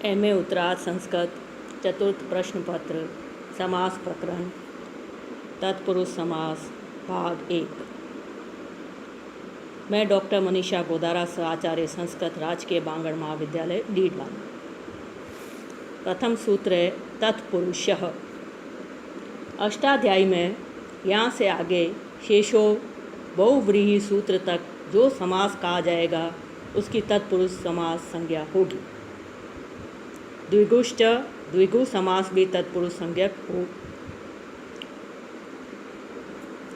MA उत्तरार्ध संस्कृत चतुर्थ प्रश्न पत्र समास प्रकरण तत्पुरुष समास भाग 1। मैं डॉक्टर मनीषा गोदारा सह आचार्य संस्कृत राजकीय बांगड़ महाविद्यालय डीडवा। प्रथम सूत्र है तत्पुरुषः। अष्टाध्यायी में यहाँ से आगे शेषो बहुव्रीहि सूत्र तक जो समास कहा जाएगा उसकी तत्पुरुष समास संज्ञा होगी। द्विगुश्च द्विगु समास भी तत्पुरुष संज्ञक हो।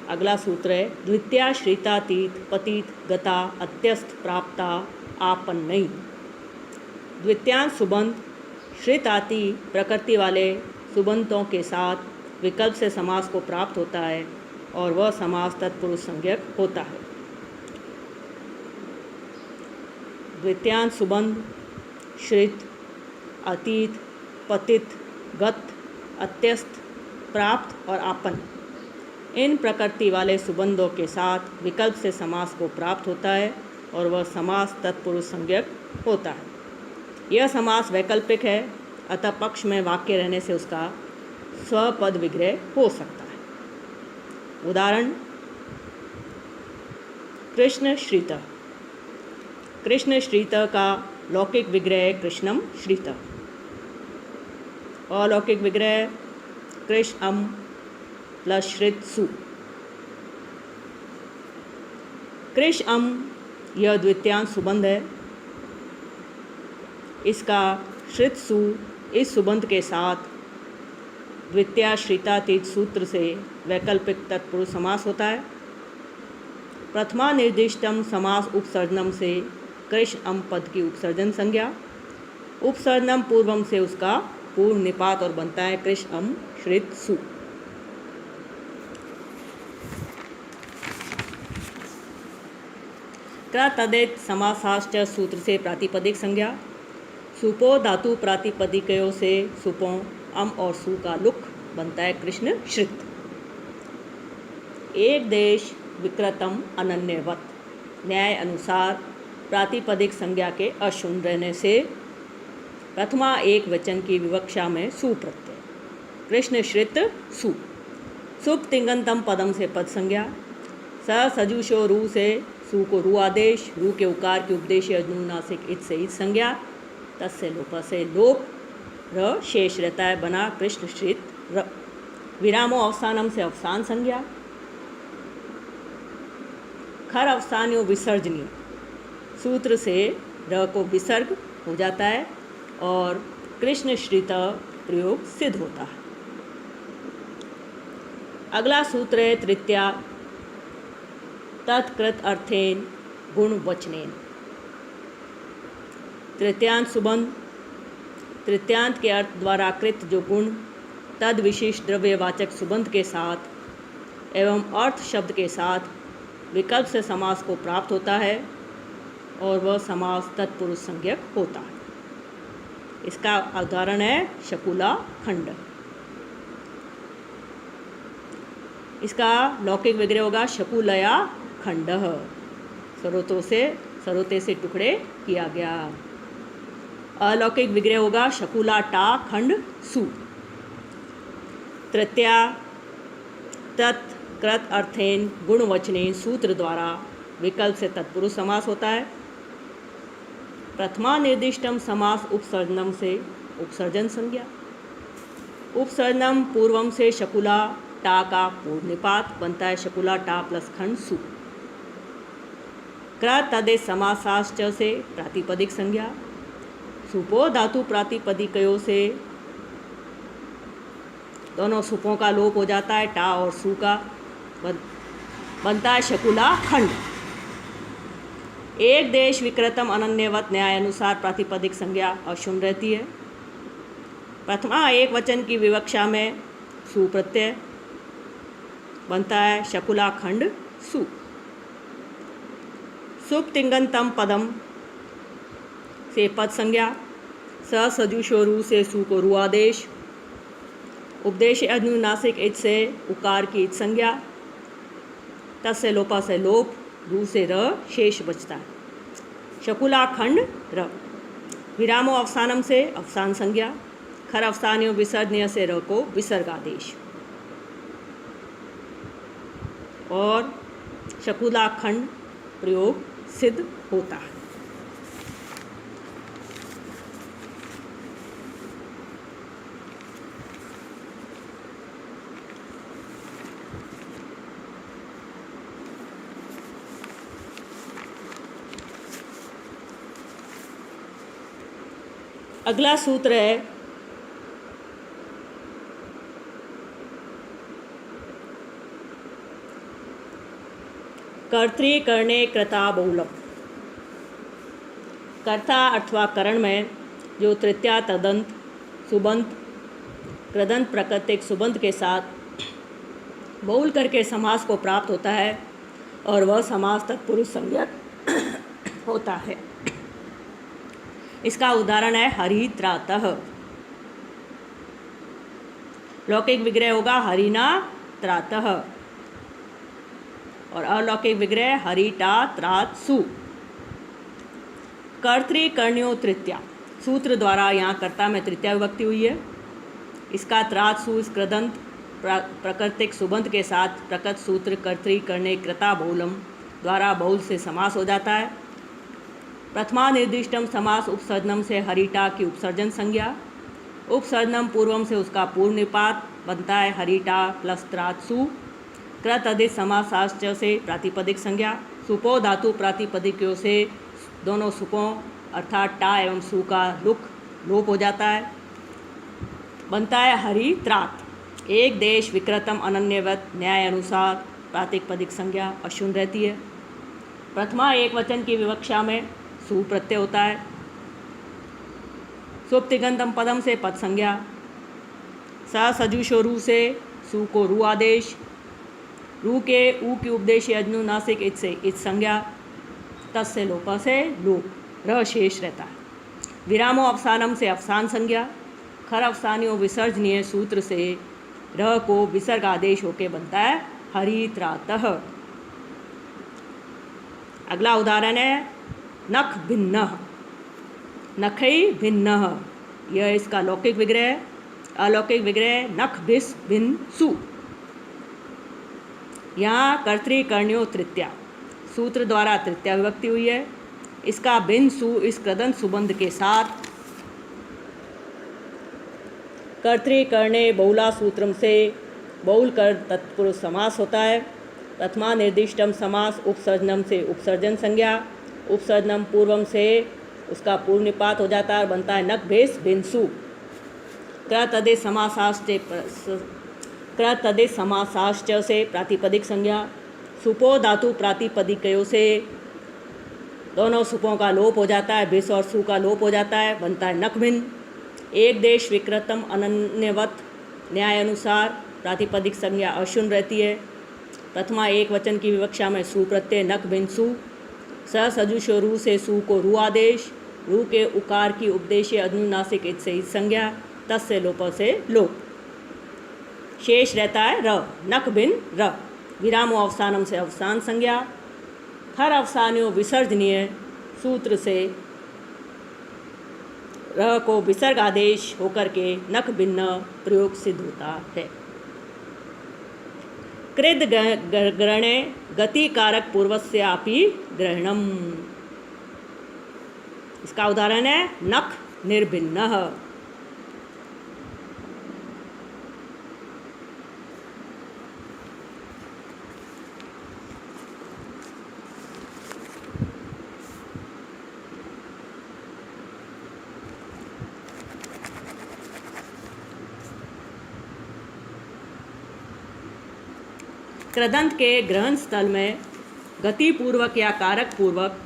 अगला सूत्र है द्वितीया श्रितातीत पतित गता अत्यस्त प्राप्ता आपन्नई। द्वितीयांश सुबंध श्रिताति प्रकृति वाले सुबंतों के साथ विकल्प से समास को प्राप्त होता है और वह समास तत्पुरुष संज्ञक होता है। द्वितीयांश सुबंध श्रित अतीत पतित गत अत्यस्त प्राप्त और आपन इन प्रकृति वाले सुबंधों के साथ विकल्प से समास को प्राप्त होता है और वह समास तत्पुरुष संज्ञक होता है। यह समास वैकल्पिक है, अतः पक्ष में वाक्य रहने से उसका स्वपद विग्रह हो सकता है। उदाहरण कृष्ण श्रित। कृष्ण श्रित का लौकिक विग्रह है कृष्णम श्रित। अलौकिक विग्रह कृष्णम प्लस श्रित सु। कृष्णम यह द्वितीयांश सुबंध है। इसका श्रित सु इस सुबंध के साथ द्वितीया श्रितातीत सूत्र से वैकल्पिक तत्पुरुष समास होता है। प्रथमा निर्दिष्टम समास उपसर्जनम से कृष्णम पद की उपसर्जन संज्ञा। उपसर्जनम पूर्वम से उसका पूर्व निपात और बनता है कृष्णम श्रित सु। तदेत समासाश्च सूत्र से प्रातिपदिक संज्ञा। सुपो धातु प्रातिपदिकयों से सुपों अम और सु का लुक बनता है कृष्ण श्रित। एक देश विक्रतम अनन्यवत न्याय अनुसार प्रातिपदिक संज्ञा के अशून्य रहने से प्रथमा एक वचन की विवक्षा में सु प्रत्यय कृष्ण श्रित सु। सुप तिंगंतम पदम से पद संज्ञा। स सजुषो रू से सु को रू आदेश। रू के उकार की उपदेश अनुनासिक इत से इत संज्ञा। तस्य लोप से लोप र शेष रहता है बना कृष्ण श्रित र। विरामो अवसानम से अवसान संज्ञा। खर अवसान्यो विसर्जनीय सूत्र से र को विसर्ग हो जाता है और कृष्ण श्रित प्रयोग सिद्ध होता है। अगला सूत्र है तृतीया तत्कृत अर्थेन गुण वचनेन। तृतीयांत सुबंध तृतीयांत के अर्थ द्वारा कृत जो गुण तद विशिष्ट द्रव्यवाचक सुबंध के साथ एवं अर्थ शब्द के साथ विकल्प से समास को प्राप्त होता है और वह समास तत्पुरुष संज्ञक होता है। इसका उदाहरण है शकुला खंड। इसका लौकिक विग्रह होगा शकुलया खंड। सरोते से टुकड़े किया गया। अलौकिक विग्रह होगा शकुला टा खंड सु। तृतीया तत्कृत अर्थेन गुणवचनेन सूत्र द्वारा विकल्प से तत्पुरुष समास होता है। प्रथमा निर्दिष्टम समास उपसर्जनम से उपसर्जन संज्ञा। उपसर्जनम पूर्वम से शकुला टा का पूर्व निपात बनता है शकुला टा प्लस खंड सु। कृत तदे समासाश्च से प्रातिपदिक संज्ञा। सुपो धातु प्रातिपदिकयों से दोनों सुपों का लोप हो जाता है टा और सु का बनता है शकुला खंड। एक देश विक्रतम अनन्यवत न्याय अनुसार प्रातिपदिक संज्ञा अशून्य रहती है। प्रथमा एक वचन की विवक्षा में सु प्रत्यय बनता है शकुला खंड सु। सुप तिंगंतम पदम से पद संज्ञा। स सजुषो रू से सु को रू आदेश। उपदेश अनुनासिक इत से उकार की इत संज्ञा। तस्य लोपा से लोप रू से र शेष बचता है शकुला खंड र। विरामो अवसानम से अवसान संज्ञा, खर अवसानियों विसर्जनीय से र को विसर्ग आदेश, और शकुलाखंड प्रयोग सिद्ध होता है। अगला सूत्र है कर्तृकरणे कृता बहुलम। कर्ता अथवा करण में जो तृतीया तदंत सुबंत कृदंत प्राकृतिक सुबंत के साथ बहुल करके समास को प्राप्त होता है और वह समास तत्पुरुष संज्ञक होता है। इसका उदाहरण है हरित्रातः। लौकिक विग्रह होगा हरिना त्रातः और अलौकिक विग्रह हरिटा त्रात्सु। कर्तृकर्ण्यो तृतीया, सूत्र द्वारा यहाँ कर्ता में तृतीया विभक्ति हुई है। इसका त्रात्सु इस कृदंत प्राकृतिक सुबंत के साथ प्रकृत सूत्र कर्तृकर्णे कृता बहुलम द्वारा बहुल से समास हो जाता है। प्रथमा निर्दिष्टम समास उपसर्जनम से हरिटा की उपसर्जन संज्ञा, उपसर्जनम पूर्वम से उसका पूर्व निपात बनता है हरिटा प्लस त्रात्सु। कृत अधिक समासाश्च से प्रातिपदिक संज्ञा, सुपो धातु प्रातिपदिकों से दोनों सुपों अर्थात टा एवं सु का लोप हो जाता है, बनता है हरि त्रात। एक देश विकृतम अनन्यवत न्याय अनुसार प्रातिपदिक संज्ञा अशून्य रहती है। प्रथमा एक वचन की विवक्षा में सु प्रत्यय होता है। सुप्तिगंतम पदम से पद संज्ञा, स सजुषो रू से सु को रू आदेश, रू के ऊ की उपदेश अनुनासिक इत से इत संज्ञा, तस् से लोप से लोप, र शेष रहता है। विरामो अवसानम से अवसान संज्ञा, खर अवसानियों विसर्जनीय सूत्र से र को विसर्ग आदेश होके बनता है हरित्रातः। अगला उदाहरण है नख भिन्न। नखई भिन्न, यह इसका लौकिक विग्रह है। अलौकिक विग्रह नख भिस भिन्न सु। यहाँ कर्तृकर्ण्यो तृतीया, सूत्र द्वारा तृतीया विभक्ति हुई है। इसका भिन्न सु इस कृदंत सुबंध के साथ कर्तृकर्णे बहुला सूत्रम से बहुल कर तत्पुरुष समास होता है। प्रथमा निर्दिष्टम समास उपसर्जनम से उपसर्जन संज्ञा, उपसर्जनम पूर्वम से उसका पूर्व निपात हो जाता है और बनता है नख भेस भिन्सु। कृतदे समासाश्च से प्रातिपदिक संज्ञा, सुपो धातु प्रातिपदिकों से दोनों सुपों का लोप हो जाता है, भिस और सु का लोप हो जाता है, बनता है नख भिन्न। एक देश विकृतम अनन्यवत न्याय अनुसार प्रातिपदिक संज्ञा अशून्य रहती है। प्रथमा एक वचन की विवक्षा में सु प्रत्यय नख भिन्न सु, स सजुषो रू से सु को रू आदेश, रू के उकार की उपदेशीय अनुनासिक इत से इत संज्ञा, तस् से लोप से लोप, शेष रहता है र, नख भिन्न र। विरामो अवसानम से अवसान संज्ञा, खर अवसानियों विसर्जनीय सूत्र से र को विसर्ग आदेश होकर के नख भिन्न प्रयोग सिद्ध होता है। कृद ग्रहणे गति कारक पूर्वस्यापि ग्रहणम, इसका उदाहरण है नख निर्भिन्नः। कृदंत के ग्रहण स्थल में गति पूर्वक या कारक पूर्वक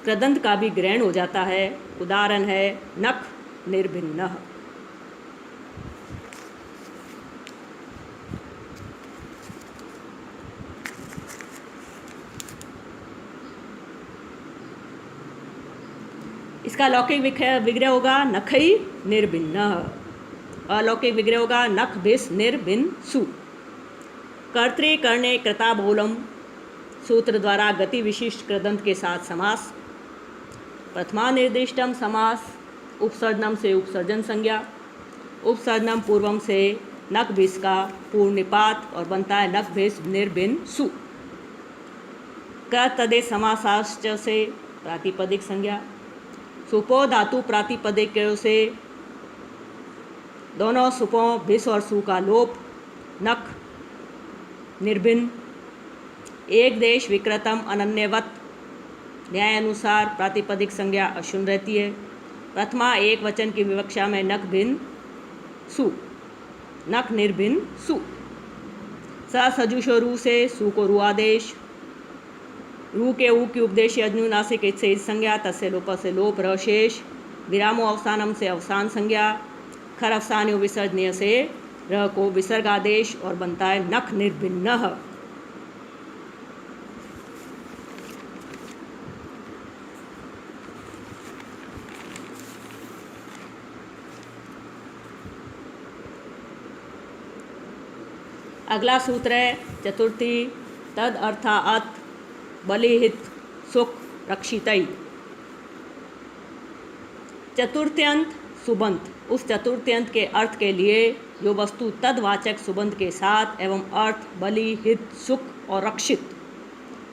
कृदंत का भी ग्रहण हो जाता है। उदाहरण है नख निर्भिन्नः। इसका लौकिक विग्रह होगा नखई निर्भिन्नः, अलौकिक विग्रह होगा नख भिस निर्भिन्न सु। कर्तृकर्णे कृता बहुलम, सूत्र द्वारा गति विशिष्ट कृदंत के साथ समास। प्रथमा निर्दिष्टम समास उपसर्जनम से उपसर्जन संज्ञा, उपसर्जनम पूर्वम से नक भिस का पूर्व निपात और बनता है नक भिस निर्भिन सु। क तदे समासाश्च से प्रातिपदिक संज्ञा, सुपो धातु प्रातिपदिक से दोनों सुपों भिस और सु का लोप, नक निर्भिन, एक देश विकृतम अनन्यवत, न्याय अनुसार प्रातिपदिक संज्ञा अशून्य रहती है। प्रथमा एक वचन की विवक्षा में नक भिन्न सु, नक निर्भिन्न सु। स सजुषो रू से सु को रू आदेश, रू के ऊ की उपदेश अज्ञुनासिक से संज्ञा, तस्य लोप से लोप रशेष, विरामो अवसानम से अवसान संज्ञा, खर अवसान्यो विसर्जनीय से र को विसर्ग आदेश और बनता है नख निर्भिन्न। अगला सूत्र है चतुर्थी, तद अर्थात बलिहित सुख रक्षितई। चतुर्थ्यंत सुबंत, उस चतुर्थ्यंत के अर्थ के लिए जो वस्तु तदवाचक सुबंत के साथ एवं अर्थ बलि हित सुख और रक्षित,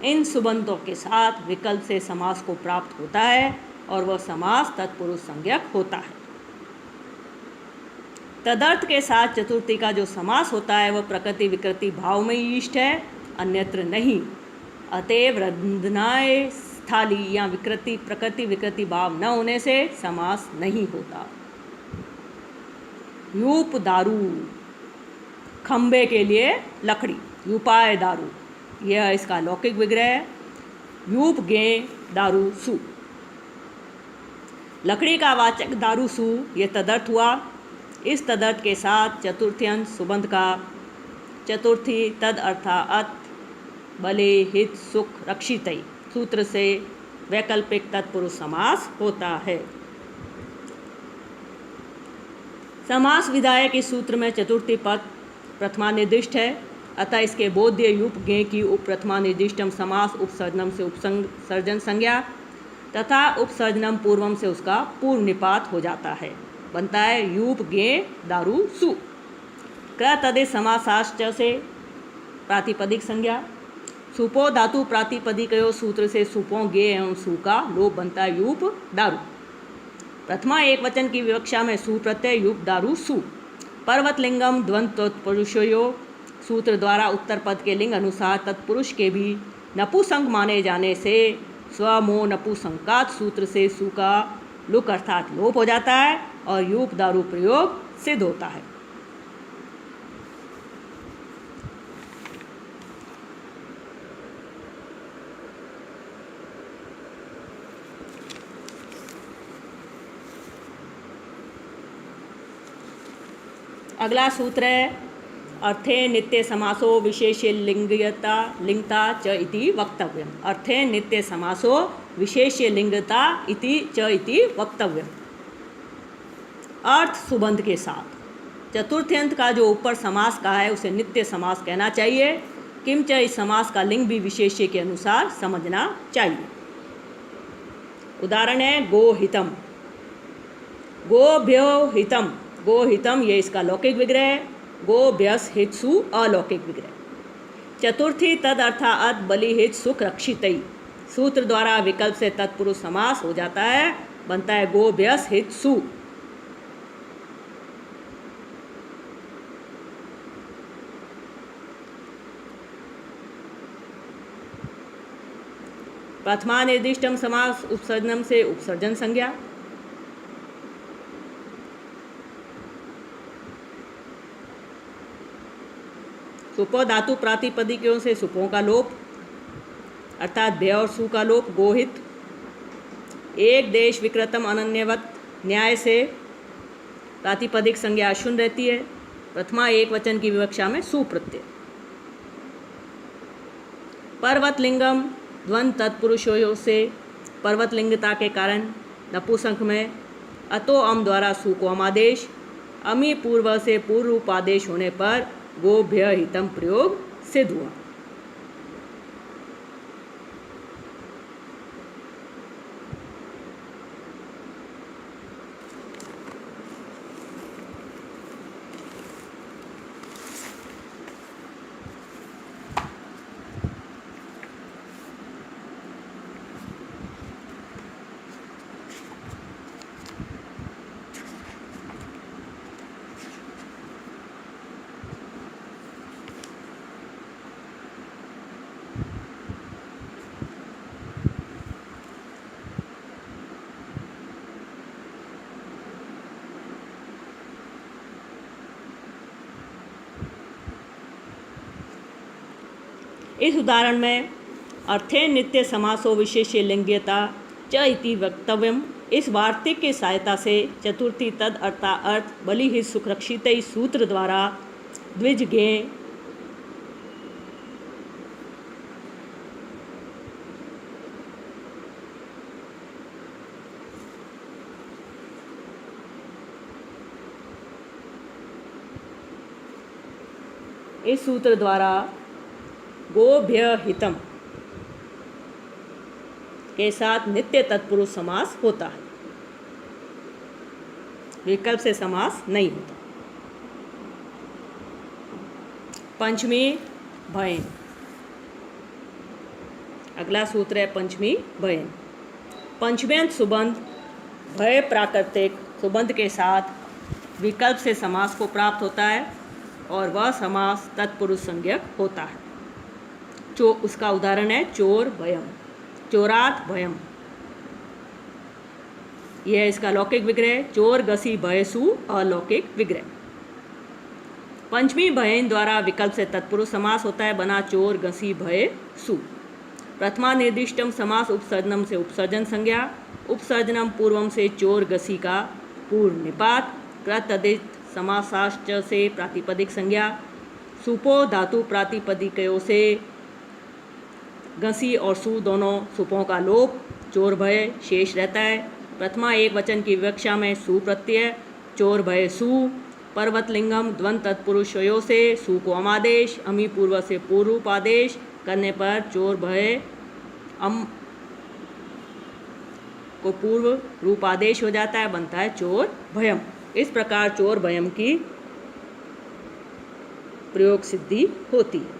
इन सुबंतों के साथ विकल्प से समास को प्राप्त होता है और वह समास तत्पुरुष संज्ञक होता है। तदर्थ के साथ चतुर्थी का जो समास होता है वह प्रकृति विकृति भाव में ही इष्ट है, अन्यत्र नहीं। अतएव रंधनाय स्थाली या विकृति प्रकृति विकृति भाव न होने से समास नहीं होता। यूप दारू, खंबे के लिए लकड़ी, यूपाय दारू, यह इसका लौकिक विग्रह है। यूप गे दारू सु, लकड़ी का वाचक दारू सु, यह तदर्थ हुआ। इस तदर्थ के साथ चतुर्थ्यंत सुबंध का चतुर्थी तद अर्थात बले हित सुख रक्षितई सूत्र से वैकल्पिक तत्पुरुष समास होता है। समास विधायक इस सूत्र में चतुर्थी पद प्रथमा निर्दिष्ट है, अतः इसके बोध्य यूप गे की उप प्रथमा निर्दिष्टम समास उपसर्जनम से उपसर्जन संज्ञा तथा उपसर्जनम पूर्वम से उसका पूर्व निपात हो जाता है, बनता है यूप गे दारू सु। क तदे समासाश्च से प्रातिपदिक संज्ञा, सुपो धातु प्रातिपदिकयो सूत्र से सुपों गे एवं सु का लोप बनता है यूप दारू। प्रथमा एक वचन की विवक्षा में सु प्रत्यय यूप दारू सु। पर्वतलिंगम द्वंद्व तत्पुरुषयो सूत्र द्वारा उत्तर पद के लिंग अनुसार तत्पुरुष के भी नपुसंग माने जाने से स्वमो नपुसंकात सूत्र से सु का लुक अर्थात लोप हो जाता है और यूप दारू प्रयोग सिद्ध होता है। अगला सूत्र है अर्थे नित्य समासो विशेष्य लिंगयता लिंगता च इति वक्तव्यम। अर्थे नित्य समासो विशेष्य लिंगता इति च इति वक्तव्यम। अर्थ सुबंध के साथ चतुर्थ्यंत का जो ऊपर समास का है उसे नित्य समास कहना चाहिए, किंच इस समास का लिंग भी विशेष्य के अनुसार समझना चाहिए। उदाहरण है गोहितम, गोभ्यो हितम, गोहितम ये इसका लौकिक विग्रह है, गोभ्यस हितसु अलौकिक विग्रह। चतुर्थी तद अर्थात बलि हित सुख रक्षितई सूत्र द्वारा विकल्प से तत्पुरुष समास हो जाता है, बनता है गोभ्यस हितसु। प्रथमा निर्दिष्टम समास उपसर्जनम से उपसर्जन संज्ञा, सुपो धातु प्रातिपदिकों से सुपों का लोप अर्थात भय और सु का लोप, गोहित। एक देश विकृतम अनन्यवत, न्याय से प्रातिपदिक संज्ञा शून्य रहती है, प्रथमा एक वचन की विवक्षा में सु प्रत्यय। पर्वतलिंगम द्वंद्व तत्पुरुषों से पर्वतलिंगता के कारण नपुंसक में अतो अम द्वारा सु को अमादेश, अमी पूर्व से पूर्व रूप आदेश होने पर गोभ्य हितम प्रयोग सिद्ध हुआ। इस उदाहरण में अर्थे नित्य समासो विशेष्य लिंग्यता च इति वक्तव्यम। इस वार्तिक की सहायता से चतुर्थी तद अर्था अर्थ बलि ही सुखरक्षित सूत्र द्वारा द्विज ज्ञेय इस सूत्र द्वारा गोभ्य हितम के साथ नित्य तत्पुरुष समास होता है, विकल्प से समास नहीं होता। पंचमी भयन, अगला सूत्र है पंचमी भयन। पंचम्यंत सुबंध भय प्राकृतिक सुबंध के साथ विकल्प से समास को प्राप्त होता है और वह समास तत्पुरुष संज्ञक होता है। उसका उदाहरण है चोर भयम, चोरात भयम। यह है इसका लौकिक विग्रह। चोर गसी भयसु अलौकिक विग्रह। पंचमी भयन द्वारा विकल्प से तत्पुरुष समास होता है, बना चोर गसी भय सु। प्रथमा निर्दिष्टम समास उपसर्जनम से उपसर्जन संज्ञा, उपसर्जनम पूर्वम से चोर गसी का पूर्व निपात, कृतदित समासाश्च से प्रातिपदिक संज्ञा, सुपो धातु प्रातिपदिकयों से गसी और सु दोनों सुपों का लोप, चोर भय शेष रहता है। प्रथमा एक वचन की विवक्षा में सु प्रत्यय, चोर भय सु। पर्वतलिंगम द्वंद तत्पुरुषयों से सु को अमादेश, अमी पूर्व से पूर्वोपादेश करने पर चोर भय अम को पूर्व रूपादेश हो जाता है, बनता है चोर भयम। इस प्रकार चोर भयम की प्रयोग सिद्धि होती है।